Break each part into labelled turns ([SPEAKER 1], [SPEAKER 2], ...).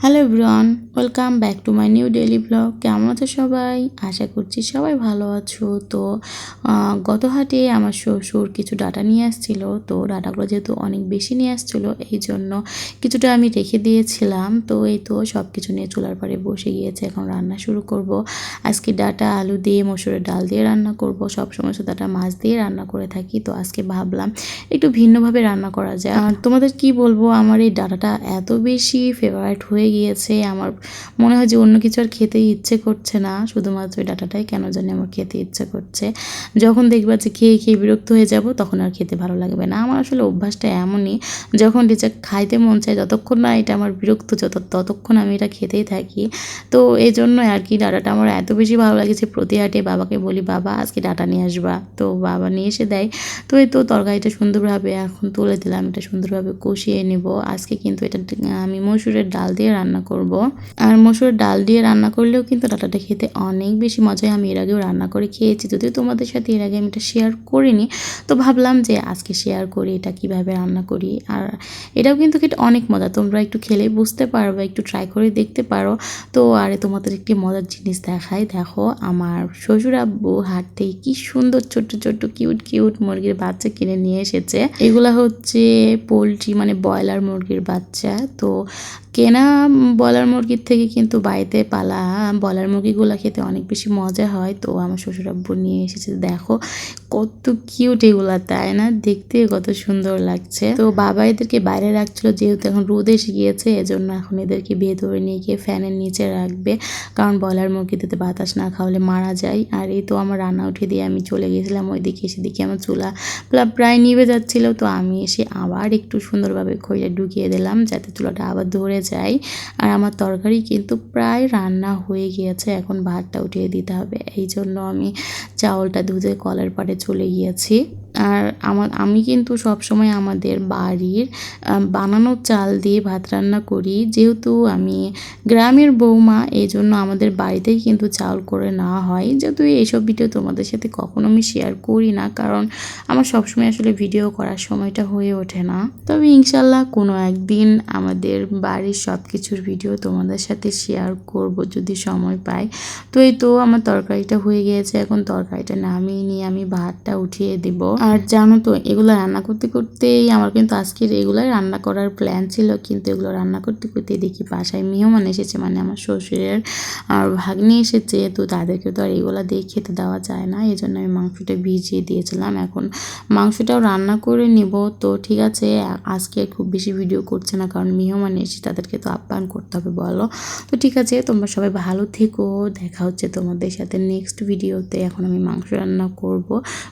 [SPEAKER 1] Hello everyone, welcome back to my new daily blog. কেমন আছো সবাই? আশা করছি সবাই ভালো আছো। তো গত হাটে আমার শ্বশুর কিছু ডাটা নিয়ে আসছিল। তো ডাটাগুলো যেহেতু অনেক বেশি নিয়ে আসছিলো, এই জন্য কিছুটা আমি রেখে দিয়েছিলাম। তো এই তো সব কিছু নিয়ে চুলার পাড়ে বসে গিয়েছে, এখন রান্না শুরু করব। আজকে ডাটা আলু দিয়ে মসুরের ডাল দিয়ে রান্না করব। সবসময় তো ডাটা মাছ দিয়ে রান্না করে থাকি, তো আজকে ভাবলাম একটু ভিন্নভাবে রান্না করা যায়। আর তোমাদের কি বলবো, আমার এই ডাটাটা এত বেশি ফেভারিট হয়ে গিয়েছে, আমার মনে হয় যে অন্য কিছু আর খেতে ইচ্ছে করছে না, শুধুমাত্র এই ডাটাটাই কেন জানি আমার খেতে ইচ্ছে করছে। যখন দেখবা যে খেয়ে খেয়ে বিরক্ত হয়ে যাব, তখন আর খেতে ভালো লাগবে না। আমার আসলে অভ্যাসটা এমনই, যখন যেটা খাইতে মন চায়, যতক্ষণ না এটা আমার বিরক্ত ততক্ষণ আমি এটা খেতেই থাকি। তো এই জন্য আর কি ডাটাটা আমার এত বেশি ভালো লাগে যে প্রতি হাটে বাবাকে বলি, বাবা আজকে ডাটা নিয়ে আসবা, তো বাবা নিয়ে এসে দেয়। তো এই তো তরকারিটা সুন্দরভাবে এখন তুলে দিলাম, এটা সুন্দরভাবে কষিয়ে নেব। আজকে কিন্তু এটা আমি মসুরের ডাল দিয়ে রান্না করব। আর মসুরের ডাল দিয়ে রান্না করলেও কিন্তু ডাটাটা খেতে অনেক বেশি মজা হয়। আমি এর আগেও রান্না করে খেয়েছি, যদিও তোমাদের সাথে এর আগে আমি এটা শেয়ার করিনি। তো ভাবলাম যে আজকে শেয়ার করি এটা কিভাবে রান্না করি। আর এটাও কিন্তু খেতে অনেক মজা, তোমরা একটু খেলেই বুঝতে পারবে, একটু ট্রাই করে দেখতে পারো। তো আরে তোমাদের একটি মজার জিনিস দেখাই, দেখো আমার শ্বশুর আব্বু হাট থেকে কি সুন্দর ছোট্ট ছোট্ট কিউট কিউট মুরগির বাচ্চা কিনে নিয়ে এসেছে। এগুলা হচ্ছে পোলট্রি, মানে ব্রয়লার মুরগির বাচ্চা। তো কেনা ব্রয়লার মুরগির থেকে কিন্তু বাড়িতে পালা ব্রয়লার মুরগিগুলো খেতে অনেক বেশি মজা হয়। তো আমার শ্বশুর আব্বু নিয়ে এসেছে, দেখো কত কিউট এগুলা, তাই না? দেখতে কত সুন্দর লাগছে। তো বাবা এদেরকে বাইরে রাখছিল, যেহেতু এখন রোদ এসে গিয়েছে, এজন্য এখন এদেরকে ভেতরে নিয়ে গিয়ে ফ্যানের নিচে রাখবে, কারণ ব্রয়লার মুরগিতে বাতাস না খাওয়ালে মারা যায়। আর এই তো আমার রান্না উঠে দিয়ে আমি চলে গেছিলাম ওইদিকে, সেদিকে আমার চুলা প্রায় নিভে যাচ্ছিল। তো আমি এসে আবার একটু সুন্দরভাবে খইটা ঢুকিয়ে দিলাম, যাতে চুলাটা আবার ধরে যায়। আর আমার তরকারি কিন্তু প্রায় রান্না হয়ে গিয়েছে, এখন ভাতটা উঠিয়ে দিতে হবে। এই জন্য আমি চাউলটা ধুয়ে কলের পাড়ে চলে গিয়েছি। আর আমি কিন্তু সবসময় আমাদের বাড়ির বানানো চাল দিয়ে ভাত রান্না করি, যেহেতু আমি গ্রামের বৌমা, এই জন্য আমাদের বাড়িতেই কিন্তু চাউল করে নেওয়া হয়। যেহেতু এইসব ভিডিও তোমাদের সাথে কখনো আমি শেয়ার করি না, কারণ আমার সবসময় আসলে ভিডিও করার সময়টা হয়ে ওঠে না। তবে ইনশাল্লাহ কোনো একদিন আমাদের বাড়ির সব কিছুর ভিডিও তোমাদের সাথে শেয়ার করব যদি সময় পাই। তো এই তো আমার তরকারিটা হয়ে গিয়েছে, এখন তরকারিটা নামিয়ে নিয়ে আমি ভাতটা উঠিয়ে দেব। আর জানো তো, এগুলো রান্না করতে করতেই আমার কিন্তু আজকের এগুলাই রান্না করার প্ল্যান ছিল, কিন্তু এগুলো রান্না করতে করতে দেখি বাসায় মেহমান এসেছে, মানে আমার শ্বশুরের আর ভাগ্নি এসেছে। তো তাদেরকে তো আর এগুলো দিয়ে খেতে দেওয়া যায় না, এই জন্য আমি মাংসটা ভিজিয়ে দিয়েছিলাম। এখন মাংসটাও রান্না করে নিব। তো ঠিক আছে, আজকে খুব বেশি ভিডিও করছে না, কারণ মেহমান এসে তাদেরকে তো আপ্যায়ন করতে হবে, বলো। তো ঠিক আছে, তোমরা সবাই ভালো থেকো, দেখা হচ্ছে তোমাদের সাথে নেক্সট ভিডিওতে। এখন আমি মাংস রান্না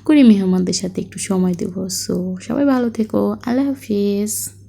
[SPEAKER 1] করে মেহমানদের সাথে একটু সময় দেবো। সো সবাই ভালো থেকো, আল্লাহ হাফিজ।